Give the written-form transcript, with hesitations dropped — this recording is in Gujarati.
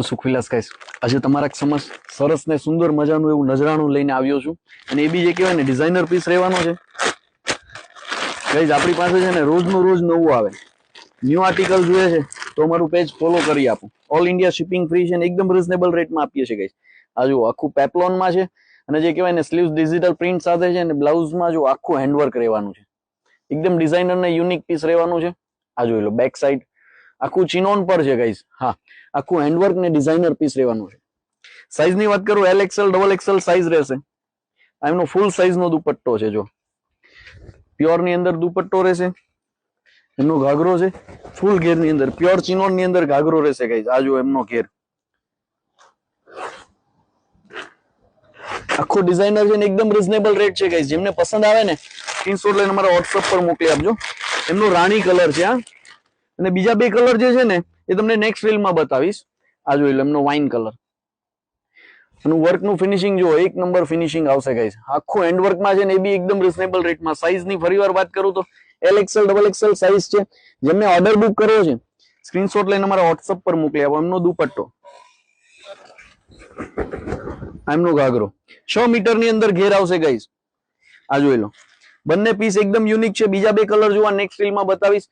સુખવિલાસ ગાઈસ, આજે તમારા સમક્ષ સરસ ને સુંદર મજાનું એવું નજરાણું લઈને આવ્યો છું અને એ બી જે કહેવાય ને ડિઝાઇનર પીસ રહેવાનો છે ગાઈસ. આપણી પાસે છે ને રોજનું રોજ નવું આવે, ન્યૂ આર્ટિકલ જોઈએ છે તો અમારું પેજ ફોલો કરી આપો. ઓલ ઇન્ડિયા શિપિંગ ફ્રી છે ને એકદમ રિઝનેબલ રેટમાં આપીએ છીએ ગાઈસ. આ જો આખું પેપ્લોનમાં છે અને જે કહેવાય ને સ્લીવ્સ ડિજિટલ પ્રિન્ટ સાથે છે અને બ્લાઉઝમાં જો આખું હેન્ડવર્ક રહેવાનું છે, એકદમ ડિઝાઇનર ને યુનિક પીસ રહેવાનું છે. આ જોઈ લો બેક સાઈડ આખું ચિનોન પર છે ગાઈસ. હા, આખું હેન્ડવર્ક ને ડિઝાઇનર પીસ રહેવાનું છે. સાઈઝ ની વાત કરું L XL double XL size રહેશે. આ એમનો ફૂલ સાઈઝ નો દુપટ્ટો છે, જો પ્યોર ની અંદર દુપટ્ટો રહેશે. એમનો ઘાઘરો છે ફૂલ ઘેર ની અંદર, પ્યોર ચિનોન ની અંદર ઘાઘરો રહેશે ગાઈસ. આ જો એમનો ઘેર આખો ડિઝાઇનર છે ને એકદમ રીઝનેબલ રેટ છે ગાઈસ. જેમને પસંદ આવે ને સ્ક્રીનશોટ લઈને અમારા WhatsApp પર મોકલી આપજો. એમનો રાણી કલર છે આ, અને બીજા બે કલર જે છે ને એ તમને નેક્સ્ટ રીલમાં બતાવીશ. આ જોઈ લો એમનો વાઇન કલર. એનું વર્કનું ફિનિશિંગ જો એક નંબર ફિનિશિંગ આવશે ગાઈસ. આખું હેન્ડવર્કમાં છે ને એ બી એકદમ રીઝનેબલ રેટમાં. સાઈઝની ફરીવાર વાત કરું તો L XL double XL size છે. જેમને ઓર્ડર બુક કર્યો છે સ્ક્રીનશોટ લઈને અમારા WhatsApp પર મોકલી આપો. એમનો દુપટ્ટો, એમનો ઘાઘરો 6 મીટરની અંદર ઘેર આવશે ગાઈસ. આ જોઈ લો બંને પીસ એકદમ યુનિક છે. બીજા બે કલર જોવા નેક્સ્ટ રીલમાં બતાવીશ.